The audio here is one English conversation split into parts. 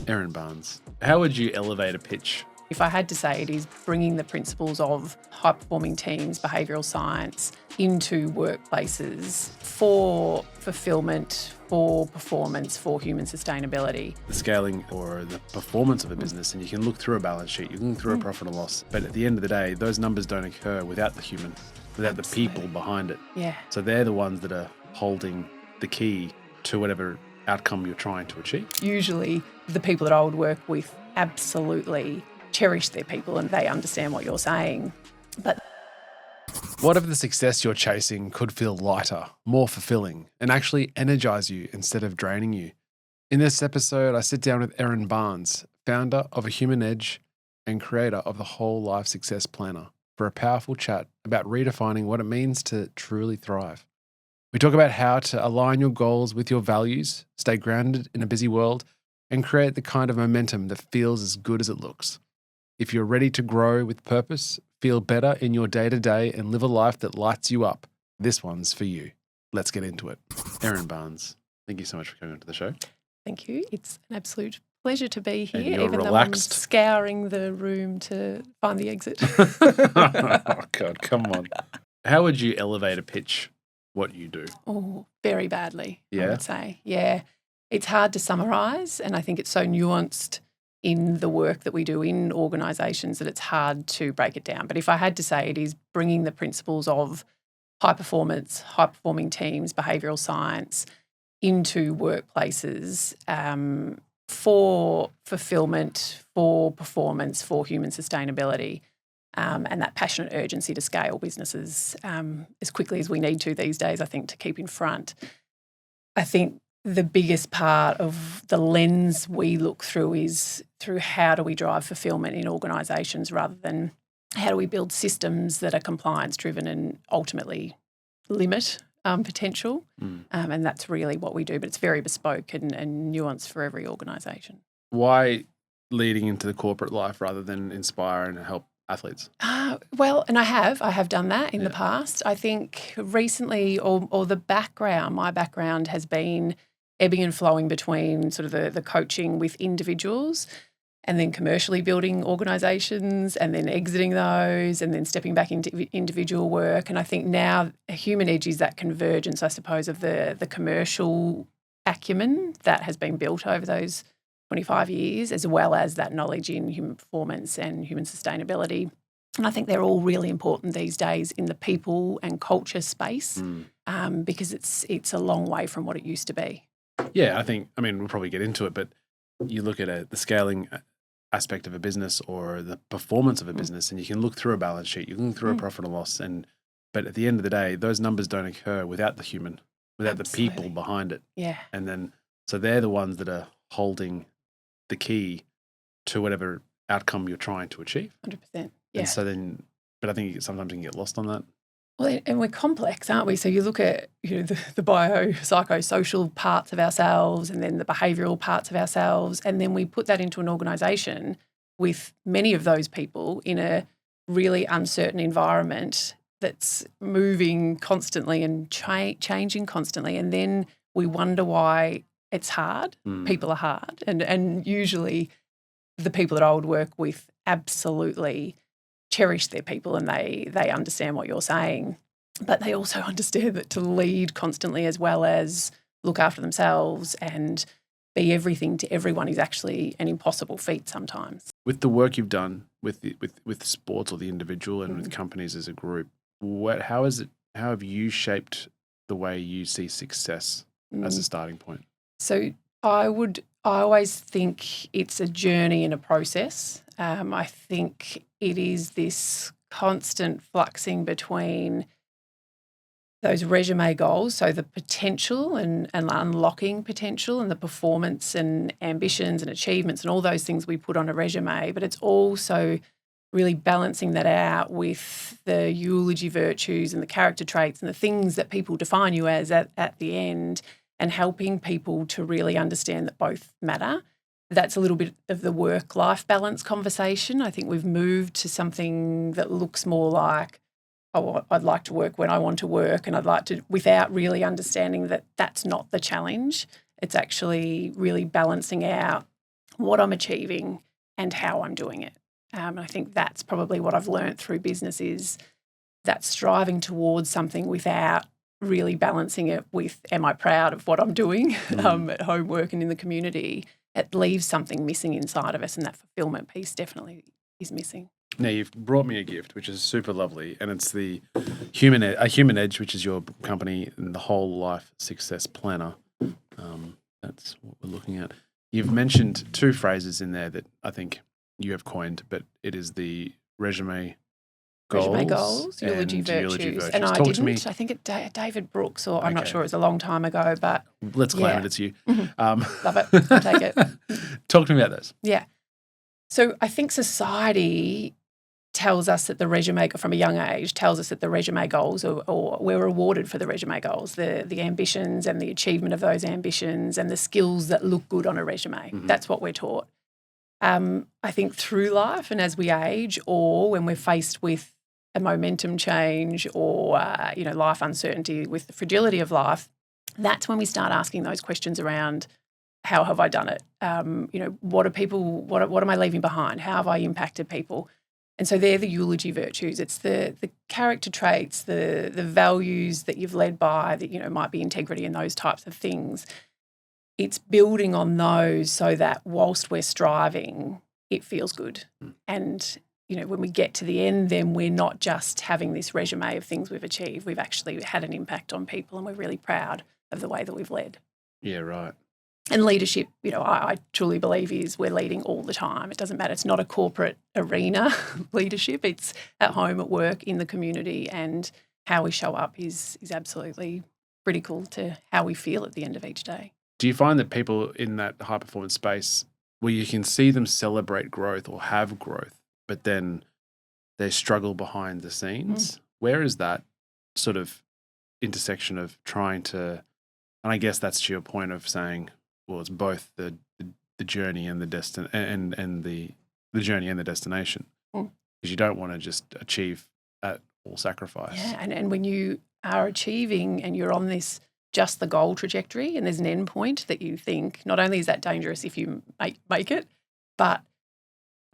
Erin Barnes. How would you elevate a pitch? If I had to say, it is bringing the principles of high-performing teams, behavioural science, into workplaces for fulfilment, for performance, for human sustainability. The scaling or the performance of a business, and you can look through a balance sheet, you can look through a profit or loss, but at the end of the day, those numbers don't occur without the human, without the people behind it. Yeah. So they're the ones that are holding the key to whatever outcome you're trying to achieve. Usually the people that I would work with absolutely cherish their people and they understand what you're saying. But What if the success you're chasing could feel lighter, more fulfilling, and actually energize you instead of draining you? In this episode, I sit down with Erin Barnes, founder of A Human Edge and creator of the Whole Life Success Planner, for a powerful chat about redefining what it means to truly thrive. We talk about how to align your goals with your values, stay grounded in a busy world, and create the kind of momentum that feels as good as it looks. If you're ready to grow with purpose, feel better in your day-to-day, and live a life that lights you up, this one's for you. Let's get into it. Erin Barnes, thank you so much for coming onto the show. thank you. It's an absolute pleasure to be here, And you're even relaxed. though I'm scouring the room to find the exit. Oh, God, come on. How would you elevate a pitch, what you do? Oh, very badly, I Yeah? would say. Yeah. It's hard to summarise, and I think it's so nuanced in the work that we do in organisations that it's hard to break it down. But if I had to say, it is bringing the principles of high performance, high performing teams, behavioural science into workplaces for fulfilment, for performance, for human sustainability, and that passionate urgency to scale businesses as quickly as we need to these days, I think, to keep in front. I think the biggest part of the lens we look through is through how do we drive fulfilment in organisations rather than how do we build systems that are compliance driven and ultimately limit potential. And that's really what we do, but it's very bespoke and nuanced for every organisation. Why leading into the corporate life rather than inspire and help athletes? Well, and I have done that in the past. I think recently, or my background has been ebbing and flowing between sort of the coaching with individuals and then commercially building organisations and then exiting those and then stepping back into individual work. And I think now A Human Edge is that convergence, I suppose, of the commercial acumen that has been built over those 25 years, as well as that knowledge in human performance and human sustainability. And I think they're all really important these days in the people and culture space because it's a long way from what it used to be. Yeah, we'll probably get into it, but you look at the scaling aspect of a business or the performance of a business, and you can look through a balance sheet, you can look through a profit or loss, but at the end of the day, those numbers don't occur without the human, without the people behind it. Yeah. And then, so they're the ones that are holding the key to whatever outcome you're trying to achieve. 100%. Yeah. And so then, but I think sometimes you can get lost on that. Well, and we're complex, aren't we? So you look at the biopsychosocial parts of ourselves and then the behavioural parts of ourselves, and then we put that into an organisation with many of those people in a really uncertain environment that's moving constantly and changing constantly, and then we wonder why it's hard. People are hard, and usually the people that I would work with absolutely cherish their people and they understand what you're saying, but they also understand that to lead constantly as well as look after themselves and be everything to everyone is actually an impossible feat sometimes. With the work you've done with sports or the individual and with companies as a group, how have you shaped the way you see success as a starting point? So I always think it's a journey and a process. I think it is this constant fluxing between those resume goals, so the potential and unlocking potential and the performance and ambitions and achievements and all those things we put on a resume, but it's also really balancing that out with the eulogy virtues and the character traits and the things that people define you as at the end, and helping people to really understand that both matter. That's a little bit of the work-life balance conversation. I think we've moved to something that looks more like, I'd like to work when I want to work, and I'd like to, without really understanding that that's not the challenge. It's actually really balancing out what I'm achieving and how I'm doing it. And I think that's probably what I've learned through business is that striving towards something without really balancing it with, am I proud of what I'm doing at home, work and in the community? It leaves something missing inside of us, and that fulfillment piece definitely is missing. Now, you've brought me a gift, which is super lovely, and it's the Human Edge, which is your company, and the Whole Life Success Planner. That's what we're looking at. You've mentioned two phrases in there that I think you have coined, but it is the resume goals, eulogy virtues. And I Talk didn't. to me. I think David Brooks, or I'm not sure. It was a long time ago, but let's claim it. It's you. Love it. I'll take it. Talk to me about those. Yeah. So I think society tells us that the resume, from a young age, tells us that the resume goals, or we're rewarded for the resume goals, the ambitions and the achievement of those ambitions and the skills that look good on a resume. That's what we're taught. I think through life and as we age, or when we're faced with a momentum change or life uncertainty with the fragility of life, that's when we start asking those questions around how have I done it? What are people? What am I leaving behind? How have I impacted people? And so they're the eulogy virtues. It's the character traits, the values that you've led by that might be integrity and those types of things. It's building on those so that whilst we're striving, it feels good. And when we get to the end, then we're not just having this resume of things we've achieved. We've actually had an impact on people, and we're really proud of the way that we've led. Yeah, right. And leadership, I truly believe is we're leading all the time. It doesn't matter. It's not a corporate arena leadership. It's at home, at work, in the community, and how we show up is absolutely critical to how we feel at the end of each day. Do you find that people in that high performance space where you can see them celebrate growth or have growth, but then they struggle behind the scenes? Where is that sort of intersection of trying to, and I guess that's to your point of saying, well, it's both the journey and the the journey and the destination, because you don't want to just achieve at all sacrifice. Yeah, and when you are achieving and you're on this just the goal trajectory, and there's an end point that you think not only is that dangerous if you make it, but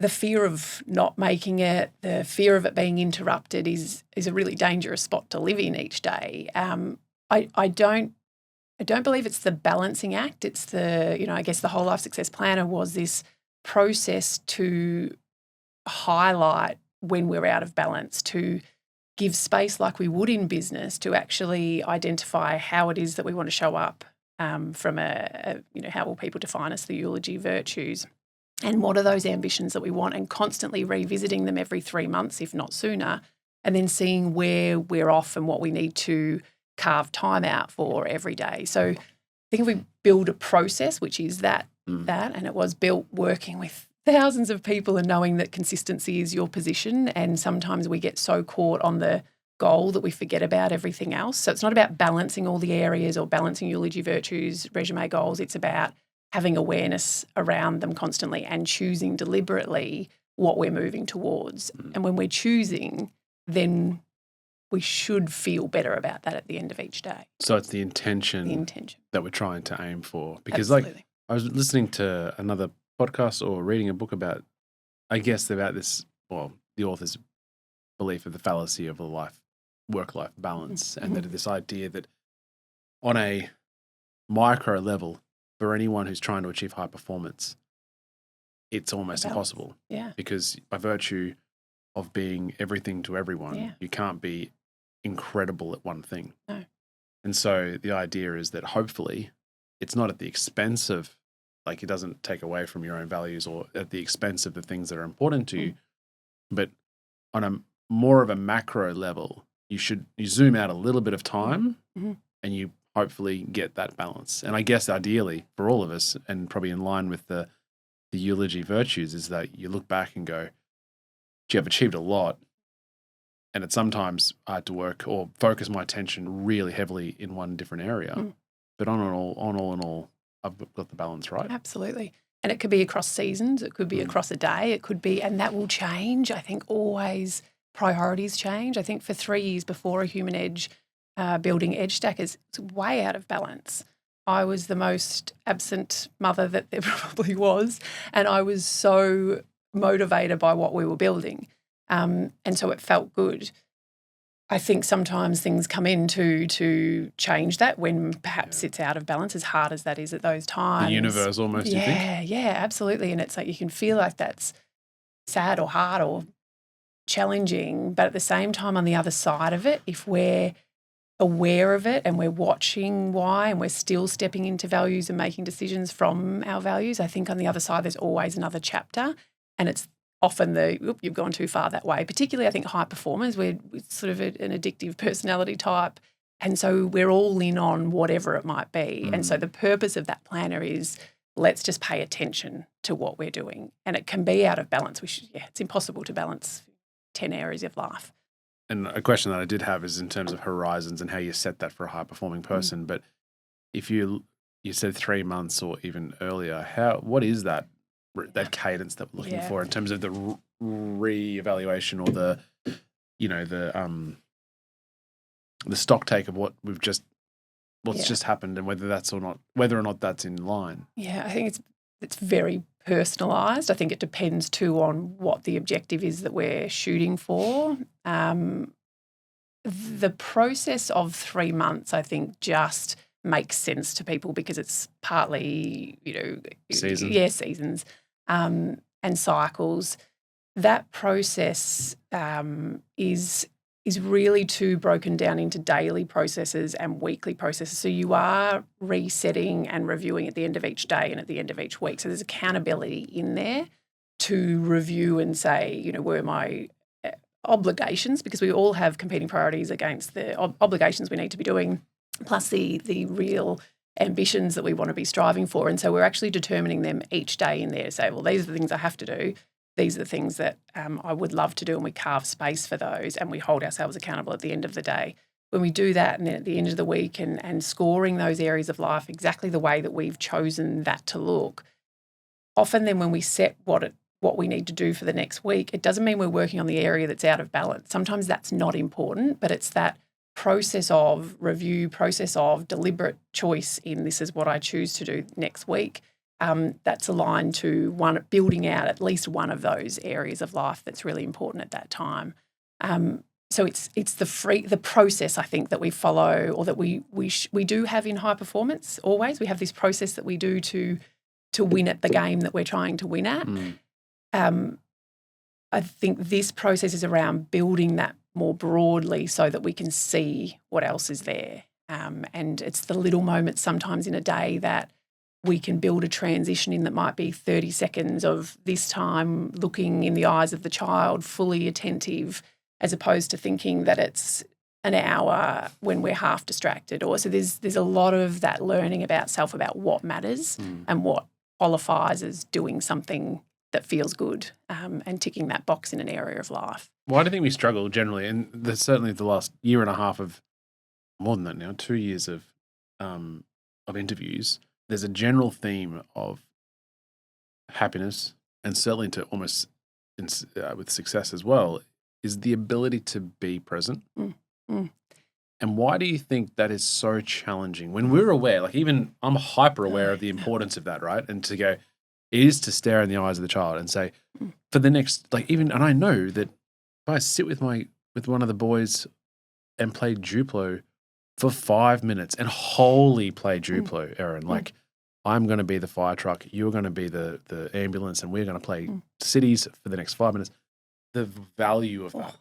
the fear of not making it, the fear of it being interrupted is a really dangerous spot to live in each day. I don't believe it's the balancing act. It's I guess the Whole Life Success Planner was this process to highlight when we're out of balance, to give space like we would in business to actually identify how it is that we want to show up from how will people define us, the eulogy virtues, and what are those ambitions that we want, and constantly revisiting them every 3 months, if not sooner, and then seeing where we're off and what we need to carve time out for every day. So I think if we build a process, which is that, and it was built working with thousands of people and knowing that consistency is your position, and sometimes we get so caught on the goal that we forget about everything else. So it's not about balancing all the areas or balancing eulogy virtues, resume goals. It's about having awareness around them constantly and choosing deliberately what we're moving towards. And when we're choosing, then we should feel better about that at the end of each day. So it's the intention that we're trying to aim for. Because Absolutely. I was listening to another podcast or reading a book about this, the author's belief of the fallacy of the work-life balance, and that this idea that on a micro level, for anyone who's trying to achieve high performance, it's almost impossible. Yeah. Because by virtue of being everything to everyone, you can't be incredible at one thing. No. And so the idea is that hopefully it's not at the expense of, it doesn't take away from your own values or at the expense of the things that are important to you, but on a more of a macro level, you zoom out a little bit of time and you hopefully get that balance. And I guess ideally for all of us, and probably in line with the eulogy virtues, is that you look back and go, gee, I've achieved a lot. And it's sometimes I had to work or focus my attention really heavily in one different area. But all in all, I've got the balance right. Absolutely. And it could be across seasons. It could be across a day. It could be, and that will change. I think always priorities change. I think for 3 years before a Human Edge, building Edge Stackers, it's way out of balance. I was the most absent mother that there probably was, and I was so motivated by what we were building. And so it felt good. I think sometimes things come in to change that when perhaps it's out of balance, as hard as that is at those times. The universe almost, you think? Yeah, absolutely. And it's like you can feel like that's sad or hard or challenging, but at the same time on the other side of it, if we're aware of it and we're watching why and we're still stepping into values and making decisions from our values, I think on the other side there's always another chapter, and it's often you've gone too far that way. Particularly I think high performers, we're sort of an addictive personality type, and so we're all in on whatever it might be. And so the purpose of that planner is let's just pay attention to what we're doing, and it can be out of balance. It's impossible to balance 10 areas of life. And a question that I did have is in terms of horizons and how you set that for a high-performing person. But if you said 3 months or even earlier, what is that cadence that we're looking for in terms of the re-evaluation or the stock take of what's just happened and whether or not that's in line? Yeah, I think it's very personalised. I think it depends too on what the objective is that we're shooting for. The process of 3 months, I think, just makes sense to people because it's partly, seasons and cycles. That process is really too broken down into daily processes and weekly processes. So you are resetting and reviewing at the end of each day and at the end of each week. So there's accountability in there to review and say, were my obligations, because we all have competing priorities against the obligations we need to be doing, plus the real ambitions that we want to be striving for. And so we're actually determining them each day in there to say, well, these are the things I have to do. These are the things that I would love to do, and we carve space for those and we hold ourselves accountable at the end of the day. When we do that and then at the end of the week and scoring those areas of life exactly the way that we've chosen that to look, often then when we set what we need to do for the next week, it doesn't mean we're working on the area that's out of balance. Sometimes that's not important, but it's that process of review, process of deliberate choice in this is what I choose to do next week. That's aligned to building out at least one of those areas of life that's really important at that time. So it's the process, I think, that we follow, or that we do have in high performance. Always we have this process that we do to win at the game that we're trying to win at. I think this process is around building that more broadly so that we can see what else is there. And it's the little moments sometimes in a day that we can build a transition in that might be 30 seconds of this time looking in the eyes of the child, fully attentive, as opposed to thinking that it's an hour when we're half distracted. So there's a lot of that learning about self, about what matters and what qualifies as doing something that feels good and ticking that box in an area of life. Why do you think we struggle generally? And there's certainly the last year and a half of, more than that now, 2 years of interviews, there's a general theme of happiness, and certainly to almost with success as well, is the ability to be present. And why do you think that is so challenging when we're aware, like even I'm hyper aware of the importance of that, right? And to go, it is to stare in the eyes of the child and say, for the next, and I know that if I sit with one of the boys and play Duplo for 5 minutes and wholly play Duplo, Erin, I'm going to be the fire truck, you're going to be the ambulance, and we're going to play cities for the next 5 minutes. The value of that,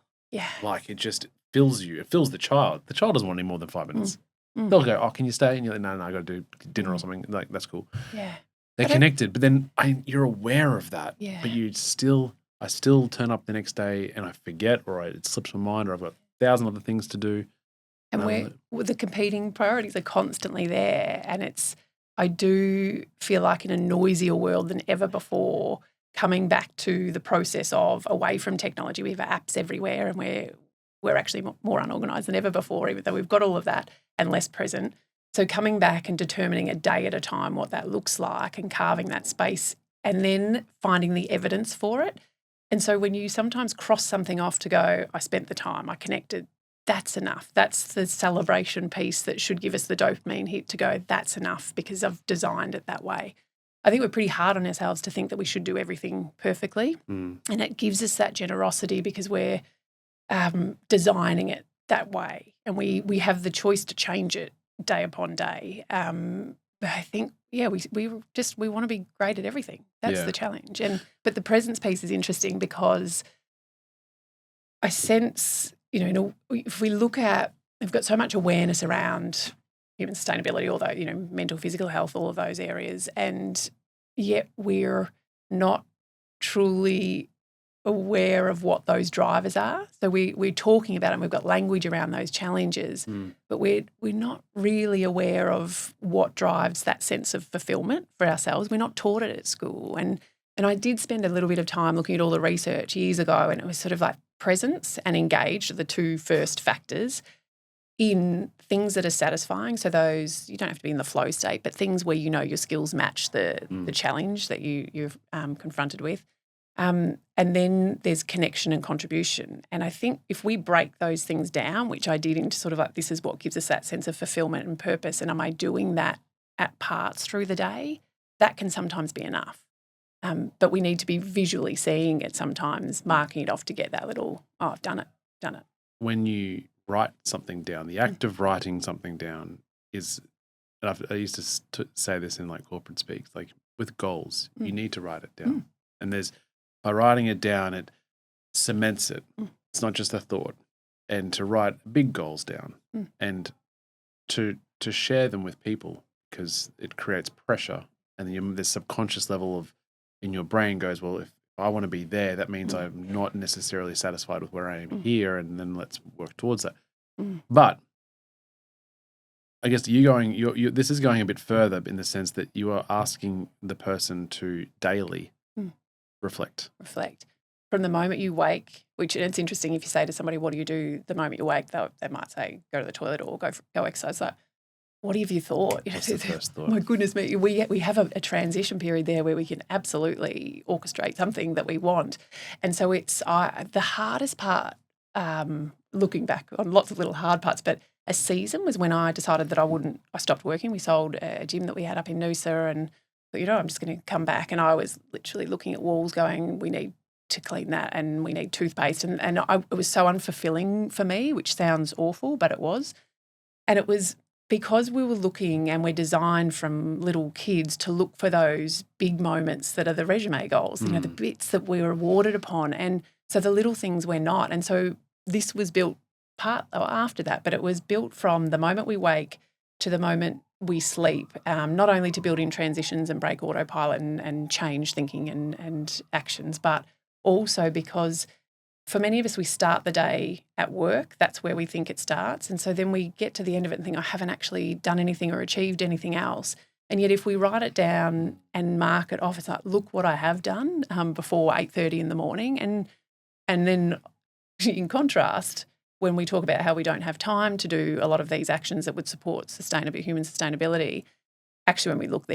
it just fills you. It fills the child. The child doesn't want any more than 5 minutes. They'll go, oh, can you stay? And you're like, no, I got to do dinner or something. Like, that's cool. Yeah. They're connected, but then you're aware of that. Yeah. But I still turn up the next day and I forget, or it slips my mind, or I've got 1,000 other things to do. And the competing priorities are constantly there. And I do feel like in a noisier world than ever before, coming back to the process of away from technology, we have apps everywhere, and we're actually more unorganised than ever before, even though we've got all of that, and less present. So coming back and determining a day at a time what that looks like and carving that space, and then finding the evidence for it. And so when you sometimes cross something off to go, I spent the time, I connected that's enough. That's the celebration piece that should give us the dopamine hit to go, that's enough because I've designed it that way. I think we're pretty hard on ourselves to think that we should do everything perfectly. And it gives us that generosity because we're designing it that way. And we have the choice to change it day upon day. But I think, we want to be great at everything. That's the challenge. But the presence piece is interesting because I sense, if we look at, we've got so much awareness around human sustainability, although, mental, physical health, all of those areas, and yet we're not truly aware of what those drivers are. So we're talking about it and we've got language around those challenges, but we're not really aware of what drives that sense of fulfillment for ourselves. We're not taught it at school. And I did spend a little bit of time looking at all the research years ago, and it was sort of like presence and engaged are the two first factors in things that are satisfying. So those, you don't have to be in the flow state, but things where your skills match the challenge that you're confronted with. And then there's connection and contribution. And I think if we break those things down, which I did into sort of like this is what gives us that sense of fulfillment and purpose, and am I doing that at parts through the day, that can sometimes be enough. But we need to be visually seeing it sometimes, marking it off to get that little, I've done it. When you write something down, the act of writing something down is, and I used to say this in like corporate speak, like with goals, you need to write it down. And by writing it down, it cements it. It's not just a thought. And to write big goals down and to share them with people, because it creates pressure, and then this subconscious level of in your brain goes, well, if I want to be there, that means I'm not necessarily satisfied with where I am here, and then let's work towards that. But I guess this is going a bit further in the sense that you are asking the person to daily reflect. From the moment you wake, which it's interesting if you say to somebody, what do you do the moment you wake, they might say, go to the toilet or go exercise. Like, what have you thought? What's the first thought? My goodness me, we have a transition period there where we can absolutely orchestrate something that we want. And so it's the hardest part, looking back on lots of little hard parts, but a season was when I decided that I stopped working. We sold a gym that we had up in Noosa, and I'm just going to come back. And I was literally looking at walls going, we need to clean that and we need toothpaste. And it was so unfulfilling for me, which sounds awful, but it was. And it was because we were looking, and we're designed from little kids to look for those big moments that are the resume goals, the bits that we're rewarded upon. And so the little things we're not. And so this was built after that, but it was built from the moment we wake to the moment we sleep, not only to build in transitions and break autopilot and change thinking and actions, but also because for many of us, we start the day at work. That's where we think it starts. And so then we get to the end of it and think, I haven't actually done anything or achieved anything else. And yet if we write it down and mark it off, it's like, look what I have done before 8:30 in the morning. And then in contrast, when we talk about how we don't have time to do a lot of these actions that would support human sustainability, actually when we look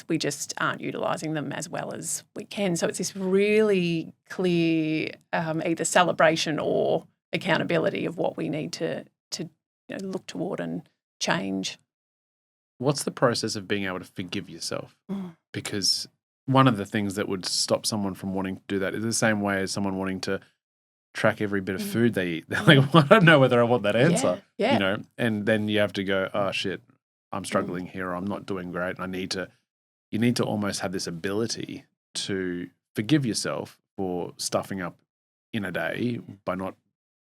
we just aren't utilising them as well as we can. So it's this really clear either celebration or accountability of what we need to look toward and change. What's the process of being able to forgive yourself? Because one of the things that would stop someone from wanting to do that is the same way as someone wanting to track every bit of food they eat. They're like, well, I don't know whether I want that answer, and then you have to go, oh shit, I'm struggling here, or I'm not doing great. And you need to almost have this ability to forgive yourself for stuffing up in a day by not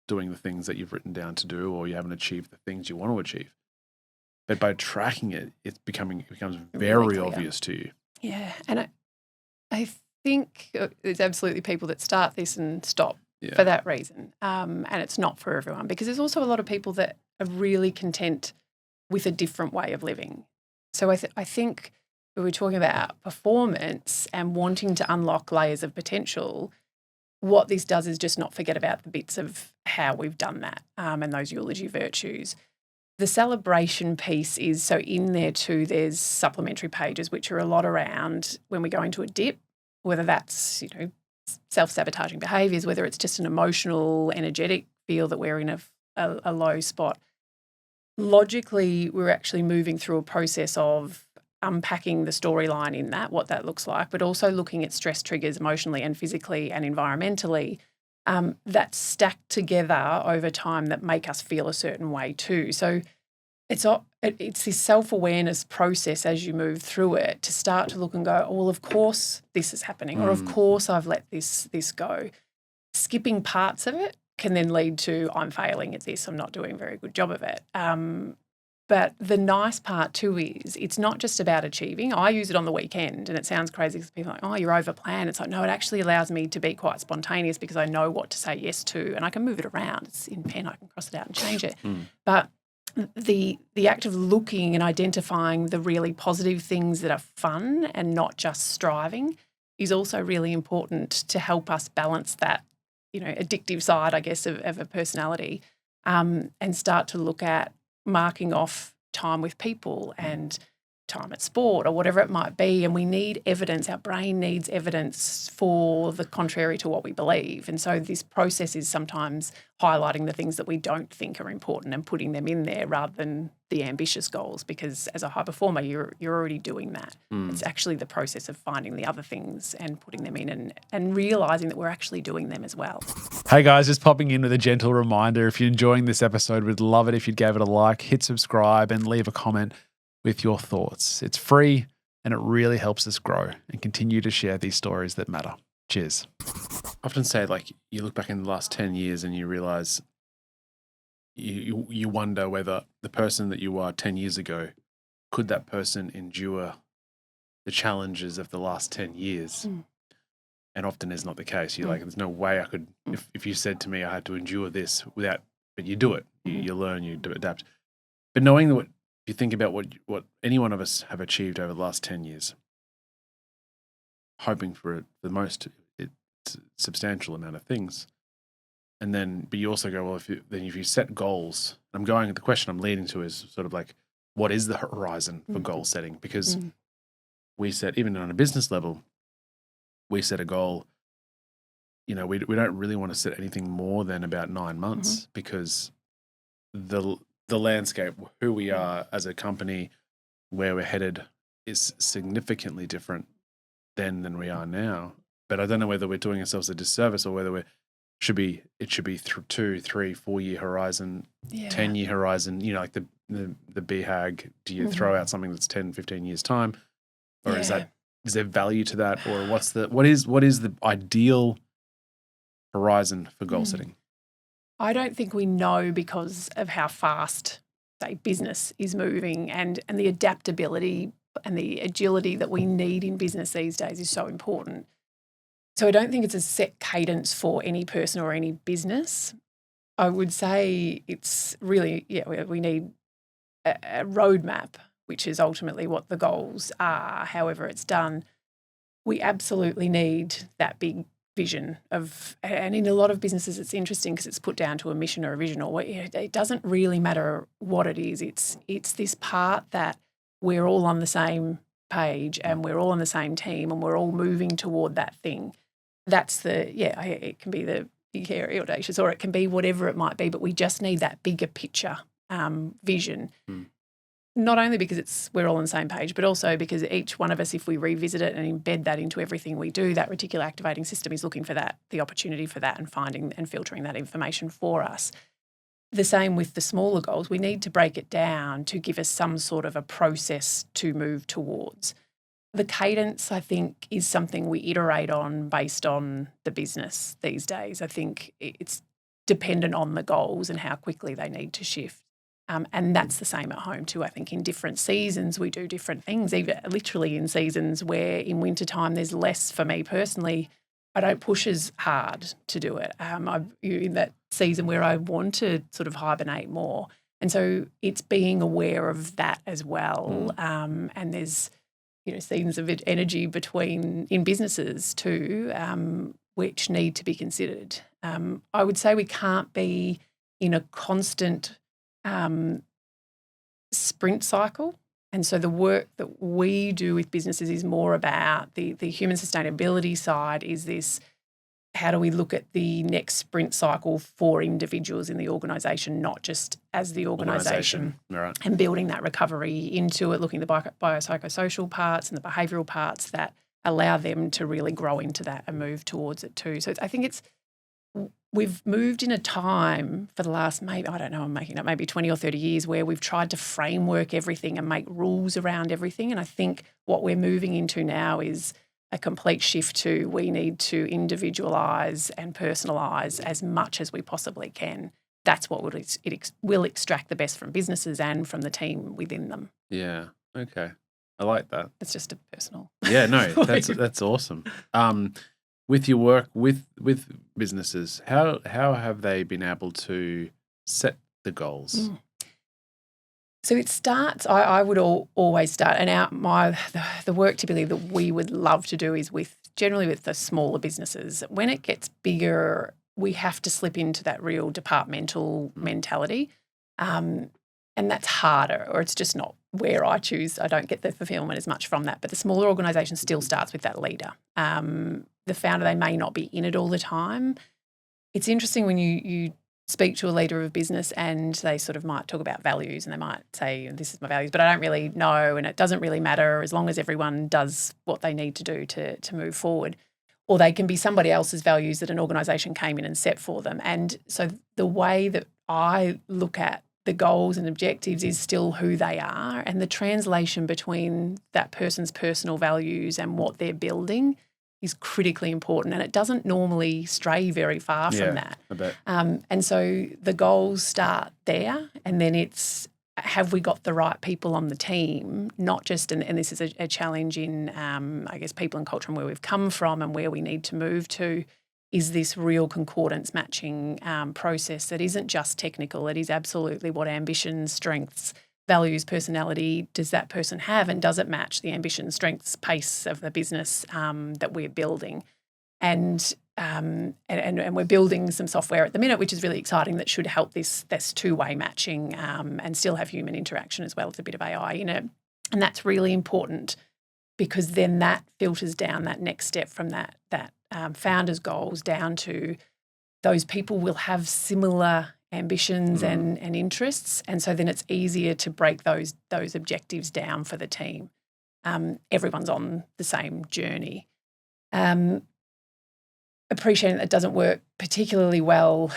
doing the things that you've written down to do, or you haven't achieved the things you want to achieve. But by tracking it, it becomes very really obvious to you. Yeah. And I think there's absolutely people that start this and stop for that reason. And it's not for everyone, because there's also a lot of people that are really content with a different way of living. So I think we were talking about performance and wanting to unlock layers of potential. What this does is just not forget about the bits of how we've done that and those eulogy virtues. The celebration piece is, so in there too, there's supplementary pages, which are a lot around when we go into a dip, whether that's, self-sabotaging behaviours, whether it's just an emotional, energetic feel that we're in a a low spot. Logically, we're actually moving through a process of unpacking the storyline in that, what that looks like, but also looking at stress triggers emotionally and physically and environmentally that stack together over time that make us feel a certain way too. So it's this self-awareness process as you move through it to start to look and go, oh, well, of course this is happening, or of course I've let this go. Skipping parts of it can then lead to I'm failing at this, I'm not doing a very good job of it. But the nice part too is it's not just about achieving. I use it on the weekend and it sounds crazy because people are like, oh, you're over plan. It's like, no, it actually allows me to be quite spontaneous because I know what to say yes to and I can move it around. It's in pen, I can cross it out and change it. But the act of looking and identifying the really positive things that are fun and not just striving is also really important to help us balance that, addictive side, I guess, of a personality and start to look at marking off time with people and time at sport or whatever it might be. And we need evidence. Our brain needs evidence for the contrary to what we believe. And so this process is sometimes highlighting the things that we don't think are important and putting them in there rather than the ambitious goals, because as a high performer, you're already doing that. It's actually the process of finding the other things and putting them in and realising that we're actually doing them as well. Hey guys, just popping in with a gentle reminder. If you're enjoying this episode, we'd love it if you'd give it a like, hit subscribe and leave a comment with your thoughts. It's free and it really helps us grow and continue to share these stories that matter. Cheers. I often say, you look back in the last 10 years and you realize you wonder whether the person that you are 10 years ago, could that person endure the challenges of the last 10 years? And often is not the case. You're like, there's no way I could, if you said to me I had to endure this without, but you do it. You learn, you adapt. But knowing that you think about what any one of us have achieved over the last 10 years, hoping for the most substantial amount of things. And then, but you also go, well, if you set goals, the question I'm leading to is sort of like, what is the horizon for goal setting? Because we set, even on a business level, we set a goal, we don't really want to set anything more than about 9 months because the landscape, who we are as a company, where we're headed is significantly different then than we are now. But I don't know whether we're doing ourselves a disservice or whether it should be 2, 3, 4 year horizon, 10-year horizon, like the BHAG. Do you throw out something that's 10, 15 years time? Or is there value to that? Or what is the ideal horizon for goal setting? I don't think we know because of how fast, say, business is moving and the adaptability and the agility that we need in business these days is so important. So I don't think it's a set cadence for any person or any business. I would say it's really, we need a roadmap, which is ultimately what the goals are, however it's done. We absolutely need that big vision of, and in a lot of businesses it's interesting because it's put down to a mission or a vision, or it doesn't really matter what it is. It's this part that we're all on the same page and we're all on the same team and we're all moving toward that thing. That's it can be the big, hairy, audacious, or it can be whatever it might be, but we just need that bigger picture vision. Not only because we're all on the same page, but also because each one of us, if we revisit it and embed that into everything we do, that reticular activating system is looking for that, the opportunity for that, and finding and filtering that information for us. The same with the smaller goals. We need to break it down to give us some sort of a process to move towards. The cadence, I think, is something we iterate on based on the business these days. I think it's dependent on the goals and how quickly they need to shift. And that's the same at home too. I think in different seasons we do different things, even literally in seasons where in wintertime there's less for me personally. I don't push as hard to do it. I'm in that season where I want to sort of hibernate more. And so it's being aware of that as well. And there's, seasons of energy in businesses too, which need to be considered. I would say we can't be in a constant sprint cycle. And so the work that we do with businesses is more about the human sustainability side, is this how do we look at the next sprint cycle for individuals in the organisation, not just as the organisation, right. and building that recovery into it, looking at the biopsychosocial parts and the behavioural parts that allow them to really grow into that and move towards it too. So I think we've moved in a time for the last, maybe, I don't know, I'm making up, maybe 20 or 30 years where we've tried to framework everything and make rules around everything. And I think what we're moving into now is a complete shift to we need to individualise and personalise as much as we possibly can. That's what will extract the best from businesses and from the team within them. Yeah. Okay. I like that. It's just a personal. Yeah, no, that's awesome. With your work with businesses, how have they been able to set the goals? So it starts, I would always start, and the work typically that we would love to do is generally with the smaller businesses. When it gets bigger, we have to slip into that real departmental mentality. And that's harder, or it's just not where I choose. I don't get the fulfillment as much from that. But the smaller organisation still starts with that leader. The founder, they may not be in it all the time. It's interesting when you speak to a leader of a business and they sort of might talk about values and they might say, this is my values, but I don't really know and it doesn't really matter as long as everyone does what they need to do to move forward. Or they can be somebody else's values that an organisation came in and set for them. And so the way that I look at the goals and objectives is still who they are, and the translation between that person's personal values and what they're building is critically important, and it doesn't normally stray very far from that. I bet. And so the goals start there, and then it's, have we got the right people on the team, not just, and this is a challenge in, I guess, people and culture and where we've come from and where we need to move to, is this real concordance matching process that isn't just technical. It is absolutely what ambitions, strengths, values, personality does that person have, and does it match the ambition, strengths, pace of the business that we're building? And we're building some software at the minute, which is really exciting, that should help this two-way matching and still have human interaction as well as a bit of AI in it. And that's really important because then that filters down that next step from that founder's goals down to those people will have similar ambitions and interests, and so then it's easier to break those objectives down for the team. Everyone's on the same journey. Appreciating that doesn't work particularly well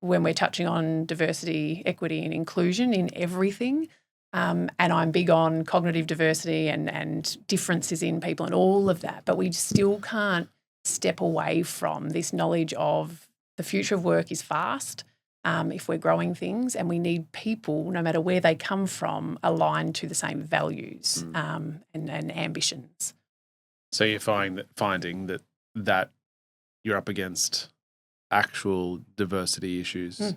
when we're touching on diversity, equity and inclusion in everything. And I'm big on cognitive diversity and differences in people and all of that, but we still can't step away from this knowledge of the future of work is fast if we're growing things, and we need people, no matter where they come from, aligned to the same values and ambitions. So you're finding that you're up against actual diversity issues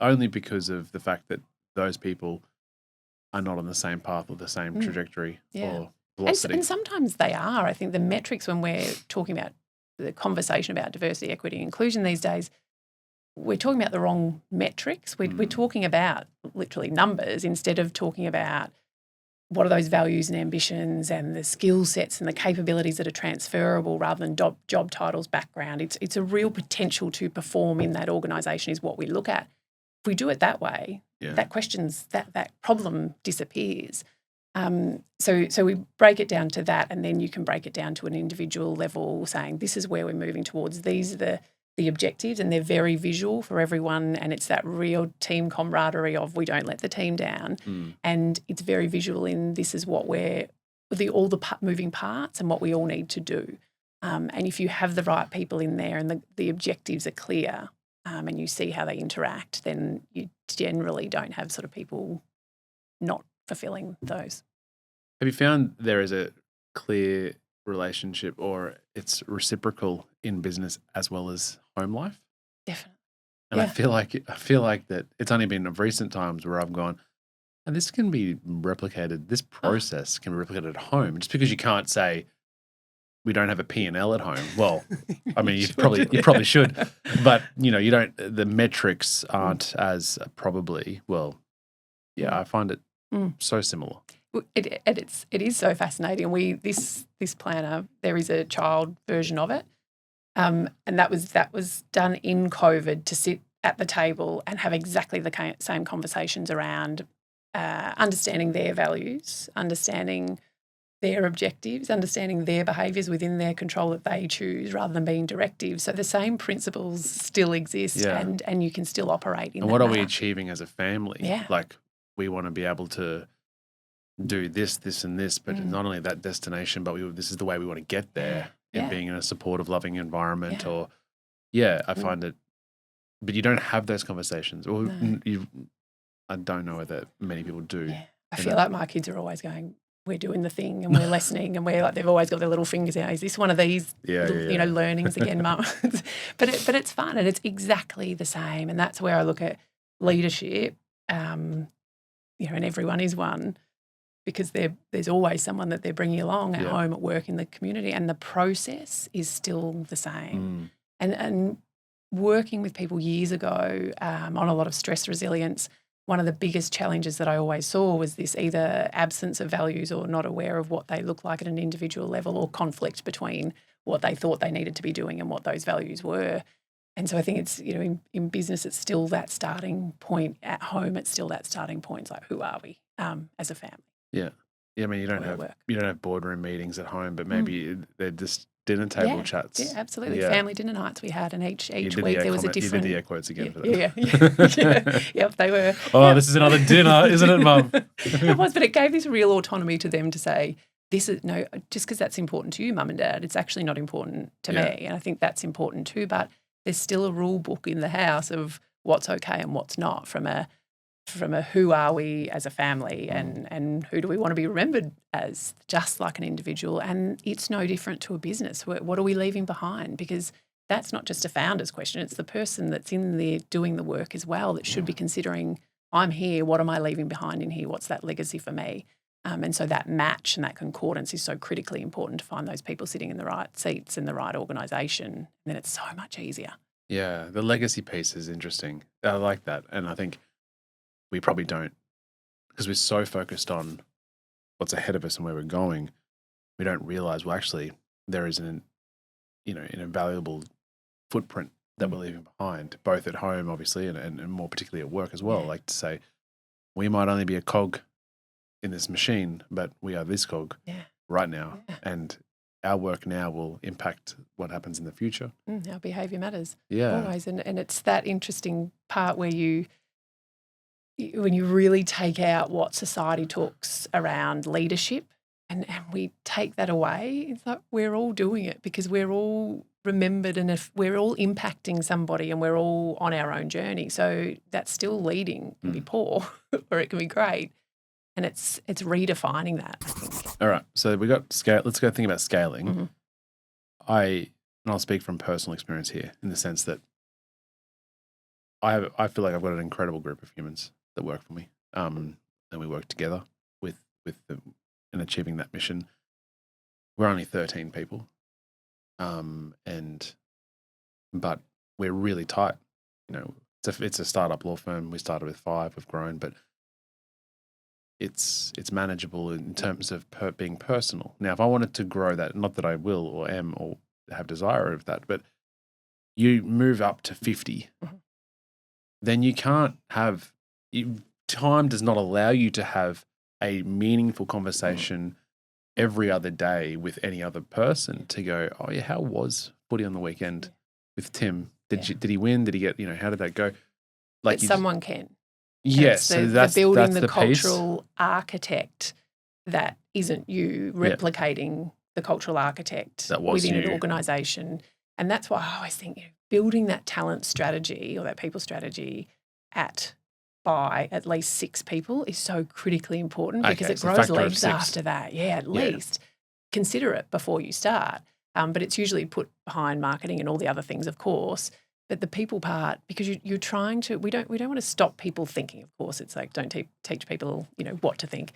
only because of the fact that those people are not on the same path or the same trajectory or velocity. And sometimes they are. I think the metrics when we're talking about the conversation about diversity, equity, and inclusion these days, we're talking about the wrong metrics. We're talking about literally numbers instead of talking about what are those values and ambitions and the skill sets and the capabilities that are transferable rather than job titles, background. It's a real potential to perform in that organisation is what we look at. If we do it that way, that problem disappears. So we break it down to that, and then you can break it down to an individual level, saying this is where we're moving towards. These are the objectives, and they're very visual for everyone, and it's that real team camaraderie of we don't let the team down, and it's very visual in this is what all the moving parts and what we all need to do. And if you have the right people in there and the objectives are clear, and you see how they interact, then you generally don't have sort of people not fulfilling those. Have you found there is a clear relationship or it's reciprocal in business as well as home life? Definitely. And I feel like that it's only been of recent times where I've gone, and this can be replicated, this process can be replicated at home. Just because you can't say we don't have a P&L at home. Well, I mean, you probably should, but the metrics aren't as probably, I find it so similar. It is so fascinating. This planner, there is a child version of it, and that was done in COVID to sit at the table and have exactly the same conversations around understanding their values, understanding their objectives, understanding their behaviours within their control that they choose rather than being directive. So the same principles still exist and you can still operate in that. And what are we achieving as a family? Yeah. Like we want to be able to do this, this and this, but not only that destination, but this is the way we want to get there in being in a supportive, loving environment I find it, but you don't have those conversations or I don't know that many people do. Yeah. I feel like my kids are always going, we're doing the thing and we're listening and we're like, they've always got their little fingers out. Is this one of these, learnings again, Mum? But it's fun and it's exactly the same. And that's where I look at leadership, and everyone is one because there's always someone that they're bringing along at home, at work, in the community, and the process is still the same. And working with people years ago on a lot of stress resilience, one of the biggest challenges that I always saw was this either absence of values or not aware of what they look like at an individual level, or conflict between what they thought they needed to be doing and what those values were. And so I think it's, in business, it's still that starting point. At home, it's still that starting point. It's like, who are we as a family? Yeah. Yeah, I mean, you don't have boardroom meetings at home, but maybe they're just dinner table chats. Yeah, absolutely. Yeah. Family dinner nights we had, and each week there was a different. You did the air quotes again for that. Yep, they were. This is another dinner, isn't it, Mum? It was, but it gave this real autonomy to them to say, this is just because that's important to you, Mum and Dad, it's actually not important to me. And I think that's important too, but there's still a rule book in the house of what's okay and what's not from a who are we as a family and who do we want to be remembered as, just like an individual. And it's no different to a business. What are we leaving behind? Because that's not just a founder's question. It's the person that's in there doing the work as well that should be considering, I'm here, what am I leaving behind in here? What's that legacy for me? And so that match and that concordance is so critically important to find those people sitting in the right seats in the right organisation. And then it's so much easier. Yeah, the legacy piece is interesting. I like that. And I think we probably don't, because we're so focused on what's ahead of us and where we're going, we don't realize, well, actually, there is an invaluable footprint that we're leaving behind, both at home, obviously, and more particularly at work as well. Yeah. Like to say, we might only be a cog in this machine, but we are this cog right now. Yeah. And our work now will impact what happens in the future. Our behaviour matters. Yeah. Always. And it's that interesting part where when you really take out what society talks around leadership and we take that away, it's like we're all doing it because we're all remembered and if we're all impacting somebody and we're all on our own journey. So that's still leading. It can be poor or it can be great. And it's redefining that, I think. All right. So we got scale. Let's go think about scaling. And I'll speak from personal experience here in the sense that I feel like I've got an incredible group of humans that work for me, and we work together with them in achieving that mission. We're only 13 people, but we're really tight. It's a startup law firm. We started with 5, we've grown, but it's manageable in terms of being personal. Now, if I wanted to grow that, not that I will or am or have desire of that, but you move up to 50, then you can't have. Time does not allow you to have a meaningful conversation every other day with any other person to go, oh yeah, how was footy on the weekend with Tim? Did he win? Did he get, how did that go? Like someone can. Yes. So that's building the cultural architect that isn't you replicating the cultural architect within an organisation. And that's why I always think building that talent strategy or that people strategy by at least 6 people is so critically important because it grows legs after that. Yeah, at least. Consider it before you start. But it's usually put behind marketing and all the other things, of course. But the people part, because you're trying to, we don't want to stop people thinking, of course. It's like don't teach people, what to think.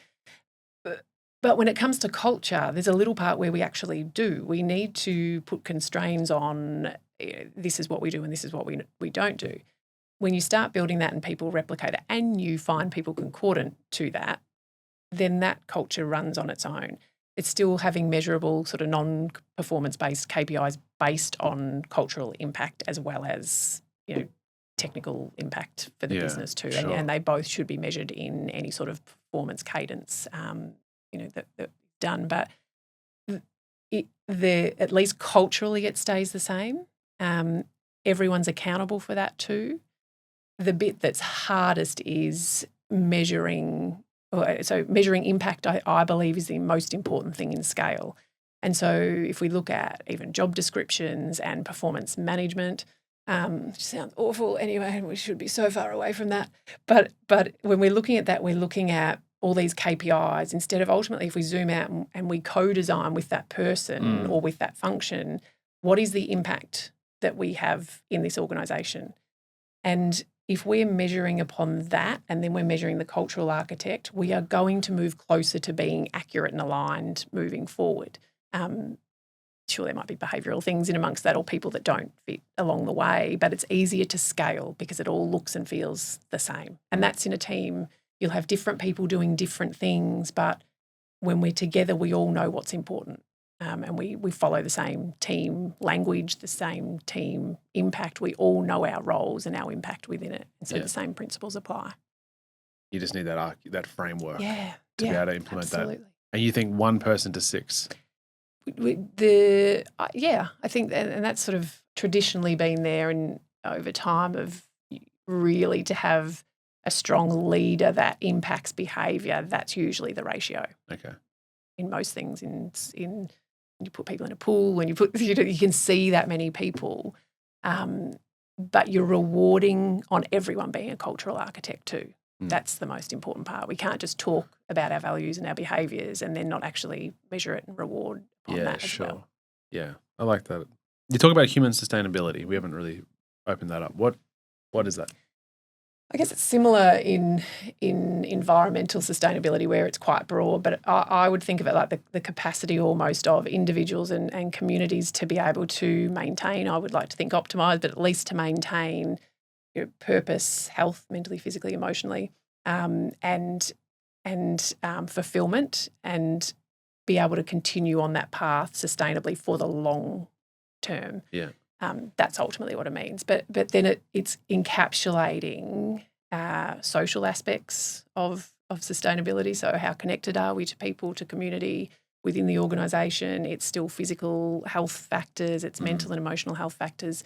But when it comes to culture, there's a little part where we actually do. We need to put constraints on this is what we do and this is what we don't do. When you start building that and people replicate it and you find people concordant to that, then that culture runs on its own. It's still having measurable sort of non-performance-based KPIs based on cultural impact as well as, technical impact for the business too. Sure. And they both should be measured in any sort of performance cadence, that done. But at least culturally it stays the same. Everyone's accountable for that too. The bit that's hardest is measuring. So measuring impact, I believe, is the most important thing in scale. And so if we look at even job descriptions and performance management, which sounds awful anyway, we should be so far away from that. But when we're looking at that, we're looking at all these KPIs instead of ultimately if we zoom out and we co-design with that person or with that function, what is the impact that we have in this organisation? And if we're measuring upon that and then we're measuring the cultural architect, we are going to move closer to being accurate and aligned moving forward. Sure, there might be behavioural things in amongst that or people that don't fit along the way, but it's easier to scale because it all looks and feels the same. And that's in a team. You'll have different people doing different things, but when we're together, we all know what's important. And we follow the same team language, the same team impact. We all know our roles and our impact within it. And so the same principles apply. You just need that framework to be able to implement absolutely. that. And you think 1 person to 6? I think, and that's sort of traditionally been there and over time of really to have a strong leader that impacts behaviour. That's usually the ratio. Okay. In most things, in you put people in a pool, when you can see that many people, but you're rewarding on everyone being a cultural architect too. That's the most important part. We can't just talk about our values and our behaviours and then not actually measure it and reward on that as well. Yeah, I like that. You talk about human sustainability. We haven't really opened that up. What is that? I guess it's similar in environmental sustainability where it's quite broad, but I would think of it like the capacity almost of individuals and communities to be able to maintain, I would like to think optimise, but at least to maintain purpose, health, mentally, physically, emotionally, and fulfilment and be able to continue on that path sustainably for the long term. Yeah. That's ultimately what it means. But then it's encapsulating social aspects of sustainability. So how connected are we to people, to community within the organisation? It's still physical health factors, it's mental and emotional health factors.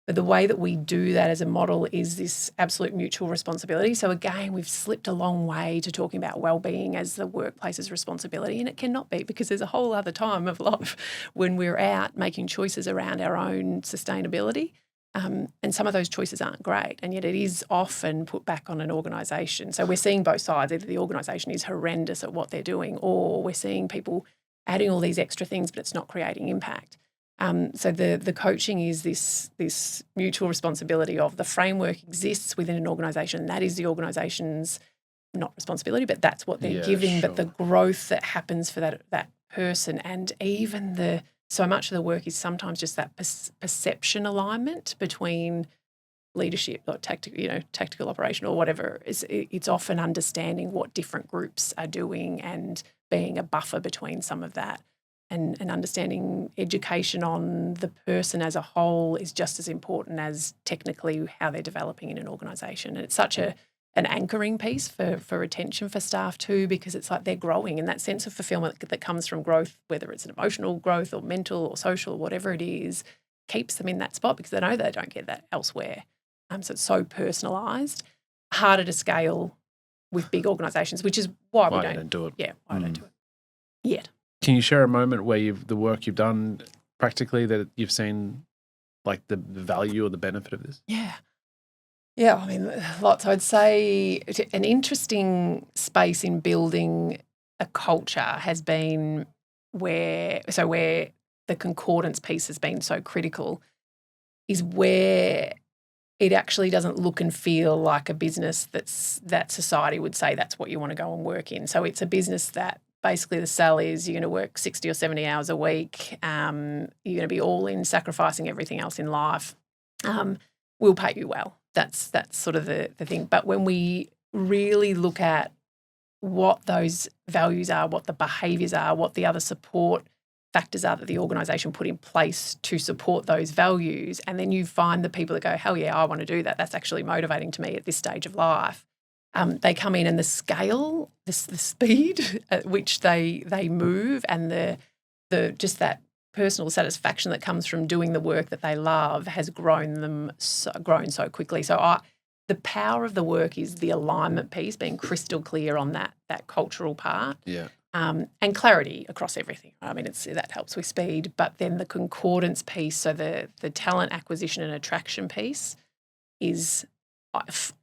But the way that we do that as a model is this absolute mutual responsibility. So again, we've slipped a long way to talking about well-being as the workplace's responsibility, and it cannot be because there's a whole other time of life when we're out making choices around our own sustainability. And some of those choices aren't great, and yet it is often put back on an organisation. So we're seeing both sides. Either the organisation is horrendous at what they're doing, or we're seeing people adding all these extra things, but it's not creating impact. So the coaching is this mutual responsibility of the framework exists within an organisation. That is the organisation's not responsibility, but that's what they're giving. Sure. But the growth that happens for that person, and even so much of the work is sometimes just that perception alignment between leadership or tactical operation or whatever. It's often understanding what different groups are doing and being a buffer between some of that. And understanding education on the person as a whole is just as important as technically how they're developing in an organisation. And it's such an anchoring piece for retention for staff too, because it's like they're growing, and that sense of fulfilment that comes from growth, whether it's an emotional growth or mental or social or whatever it is, keeps them in that spot because they know they don't get that elsewhere. So it's so personalised, harder to scale with big organisations, which is why we don't do it. Yeah, why I don't do it yet. Can you share a moment where the work you've done practically that you've seen like the value or the benefit of this? Yeah, I mean, lots. I'd say an interesting space in building a culture has been where the concordance piece has been so critical is where it actually doesn't look and feel like a business that society would say that's what you want to go and work in. So it's a business that basically the sell is you're going to work 60 or 70 hours a week. You're going to be all in, sacrificing everything else in life. We'll pay you well. That's sort of the thing. But when we really look at what those values are, what the behaviours are, what the other support factors are that the organisation put in place to support those values. And then you find the people that go, hell yeah, I want to do that. That's actually motivating to me at this stage of life. They come in and the scale, the speed at which they move and the just that personal satisfaction that comes from doing the work that they love has grown so quickly. So the power of the work is the alignment piece, being crystal clear on that cultural part. Yeah. And clarity across everything. I mean, that helps with speed. But then the concordance piece, so the talent acquisition and attraction piece is,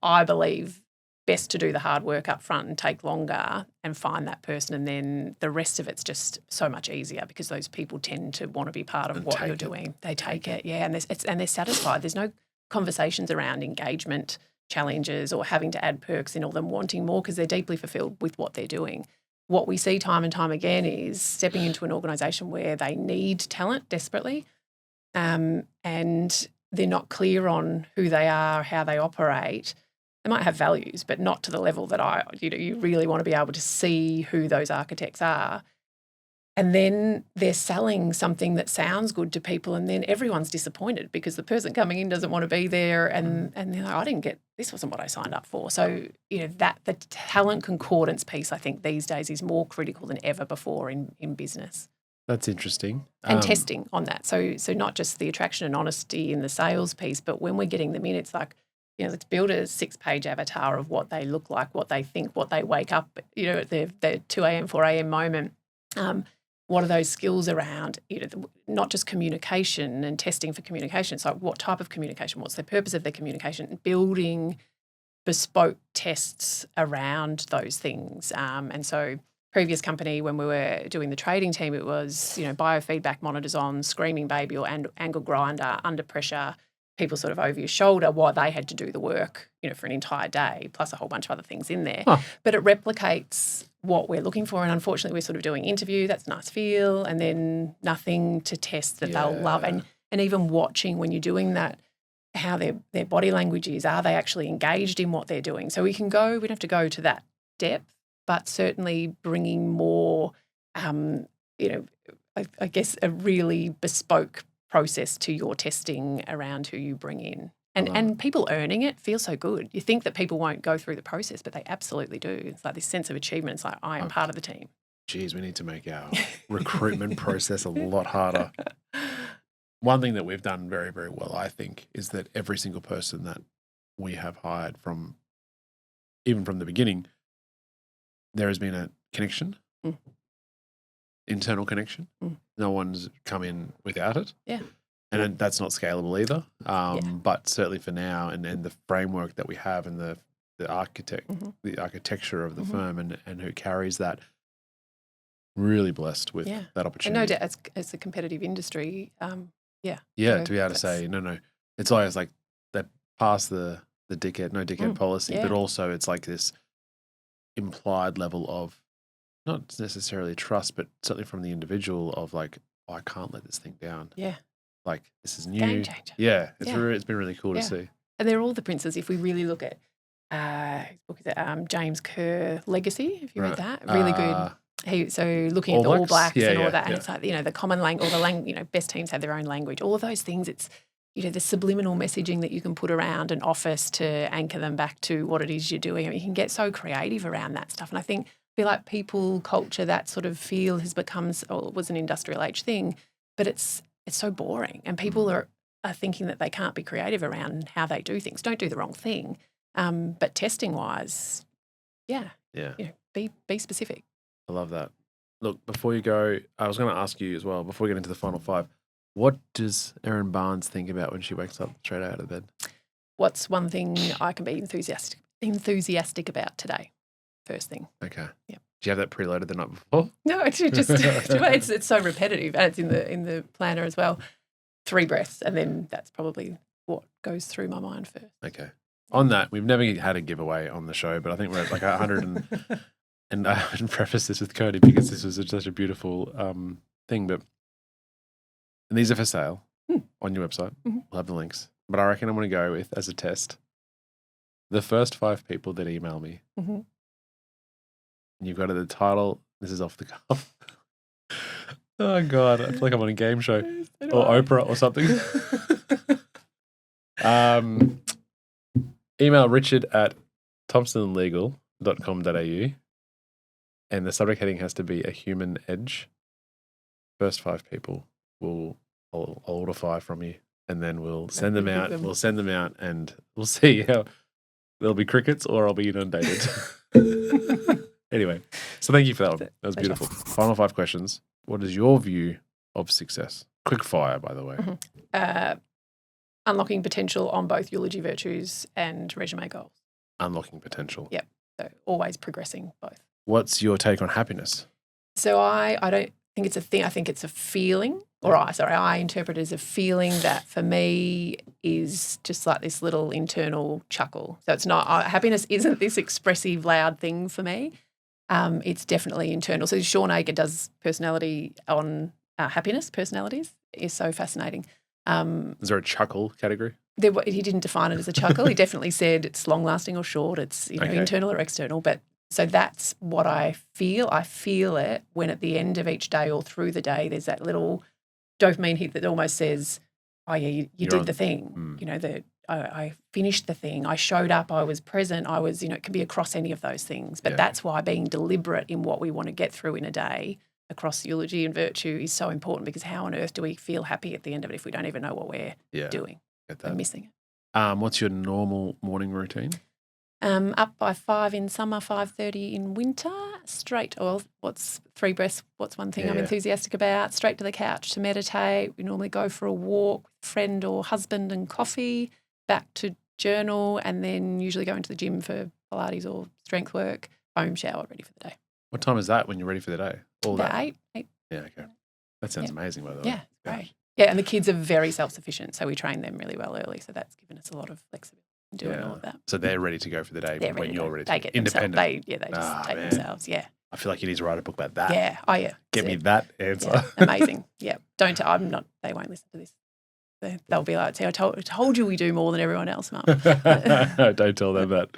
I believe, best to do the hard work up front and take longer and find that person, and then the rest of it's just so much easier because those people tend to want to be part of what you're doing. They take it, yeah, and they're satisfied. There's no conversations around engagement challenges or having to add perks in, or them wanting more because they're deeply fulfilled with what they're doing. What we see time and time again is stepping into an organisation where they need talent desperately, and they're not clear on who they are, how they operate. They might have values, but not to the level that you really want to be able to see who those architects are. And then they're selling something that sounds good to people, and then everyone's disappointed because the person coming in doesn't want to be there, and they're like, this wasn't what I signed up for. So, that the talent concordance piece, I think these days is more critical than ever before in business. That's interesting. And testing on that. So not just the attraction and honesty in the sales piece, but when we're getting them in, it's like, let's build a 6-page avatar of what they look like, what they think, what they wake up, at their 2 a.m., 4 a.m. moment. What are those skills around, not just communication and testing for communication. It's like, what type of communication? What's the purpose of their communication? Building bespoke tests around those things. And so previous company, when we were doing the trading team, it was, biofeedback monitors on, screaming baby or angle grinder, under pressure, people sort of over your shoulder while they had to do the work, for an entire day, plus a whole bunch of other things in there. Huh. But it replicates what we're looking for. And unfortunately, we're sort of doing interview, that's a nice feel, and then nothing to test that they'll love. And even watching when you're doing that, how their body language is, are they actually engaged in what they're doing? So we don't have to go to that depth, but certainly bringing more, I guess, a really bespoke process to your testing around who you bring in. And people earning it feels so good. You think that people won't go through the process, but they absolutely do. It's like this sense of achievement. It's like, I am part of the team. Geez, we need to make our recruitment process a lot harder. One thing that we've done very, very well, I think, is that every single person that we have hired even from the beginning, there has been a connection, internal connection. No one's come in without it. Yeah. And that's not scalable either. But certainly for now, and the framework that we have, and the architecture of the firm, and who carries that, really blessed with that opportunity. And no doubt, as a competitive industry, to be able to say, no, it's always like they pass the no dickhead policy, but also it's like this implied level of not necessarily trust, but certainly from the individual of like, I can't let this thing down. Yeah. Like, this is new. Game changer. Yeah. It's been really cool to see. And they're all the princes. If we really look at, his book is James Kerr Legacy, if you read that. Really good. So looking at the All Blacks and all that, and it's like, the common language, or the best teams have their own language. All of those things, it's, the subliminal messaging that you can put around an office to anchor them back to what it is you're doing. I mean, you can get so creative around that stuff. And I feel like people, culture, that sort of feel has become, it was an industrial age thing, but it's so boring, and people are thinking that they can't be creative around how they do things. Don't do the wrong thing, but testing wise, be specific. I love that. Look, before you go, I was going to ask you as well, before we get into the final 5, what does Erin Barnes think about when she wakes up straight out of bed? What's one thing I can be enthusiastic about today? First thing. Okay. Yeah. Do you have that preloaded the night before? No, it's just it's so repetitive, and it's in the planner as well. 3 breaths, and then that's probably what goes through my mind first. Okay. On that, we've never had a giveaway on the show, but I think we're at like 100 and I can preface this with Cody because this was such a beautiful thing. And these are for sale on your website. We'll have the links. But I reckon I'm going to go with, as a test, the first 5 people that email me And you've got the title. This is off the cuff. Oh, God. I feel like I'm on a game show or Oprah or something. Email richard@thompsonlegal.com.au. And the subject heading has to be a human edge. First 5 people I'll order 5 from you, and then we'll send them out. We'll send them out, and we'll see how there'll be crickets or I'll be inundated. Anyway, so thank you for that one. That was beautiful. Final 5 questions. What is your view of success? Quick fire, by the way. Unlocking potential on both eulogy virtues and resume goals. Unlocking potential. Yep. So always progressing both. What's your take on happiness? So I don't think it's a thing. I think it's a feeling. I interpret it as a feeling that for me is just like this little internal chuckle. So it's not happiness isn't this expressive, loud thing for me. It's definitely internal. So Sean Ager does personality on happiness, personalities. Is so fascinating. Is there a chuckle category? He didn't define it as a chuckle. He definitely said it's long-lasting or short. It's internal or external. But so that's what I feel. I feel it when at the end of each day or through the day there's that little dopamine hit that almost says, oh, yeah, you did the thing. You know, I finished the thing. I showed up. I was present. I was, it can be across any of those things. But that's why being deliberate in what we want to get through in a day across eulogy and virtue is so important, because how on earth do we feel happy at the end of it if we don't even know what we're doing and missing it? What's your normal morning routine? Up by 5 in summer, 5:30 in winter, straight, what's 3 breaths, what's one thing I'm enthusiastic about, straight to the couch to meditate. We normally go for a walk with a friend or husband and coffee, back to journal, and then usually go into the gym for Pilates or strength work, home shower, ready for the day. What time is that when you're ready for the day? About 8. Yeah, okay. That sounds amazing, by the way. Yeah, great. Yeah, and the kids are very self-sufficient, so we train them really well early, so that's given us a lot of flexibility in doing all of that. So they're ready to go for the day when you're ready to They get independent. They just take themselves, I feel like you need to write a book about that. Yeah, oh yeah. Get me that answer. Yeah. Amazing. Yeah, they won't listen to this. They'll be like, see, I told you we do more than everyone else, Mum. Don't tell them that.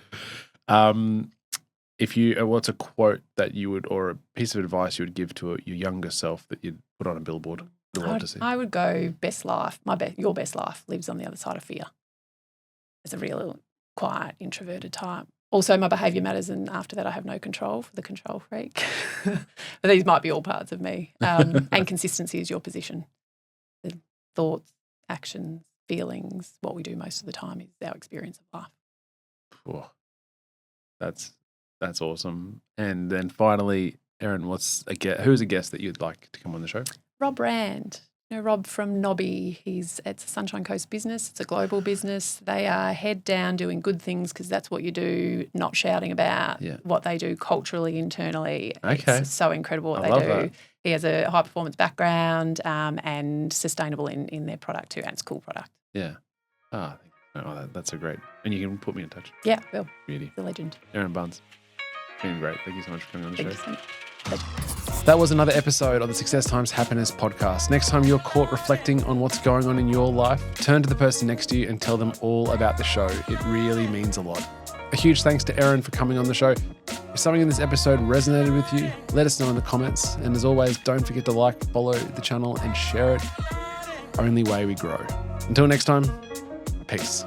What's a quote that you would, or a piece of advice you would give to your younger self that you'd put on a billboard? I would go, best life, your best life lives on the other side of fear. As a real quiet, introverted type. Also, my behaviour matters, and after that I have no control for the control freak. But these might be all parts of me. And consistency is your position. The thoughts, actions, feelings, what we do most of the time is our experience of life. Oh, that's awesome. And then finally, Erin, who's a guest that you'd like to come on the show? Rob Rand. Rob from Nobby, it's a Sunshine Coast business. It's a global business. They are head down doing good things because that's what you do, not shouting about what they do culturally, internally. Okay. It's so incredible what they do. That. He has a high-performance background and sustainable in their product too, and it's a cool product. Yeah. That's a great. And you can put me in touch. Yeah, Will. Beauty. The legend. Erin Barnes. Been great. Thank you so much for coming on the show. Thank you so much. That was another episode of the Success Times Happiness podcast. Next time you're caught reflecting on what's going on in your life, turn to the person next to you and tell them all about the show. It really means a lot. A huge thanks to Erin for coming on the show. If something in this episode resonated with you, let us know in the comments. And as always, don't forget to follow the channel and share it. Only way we grow. Until next time, peace.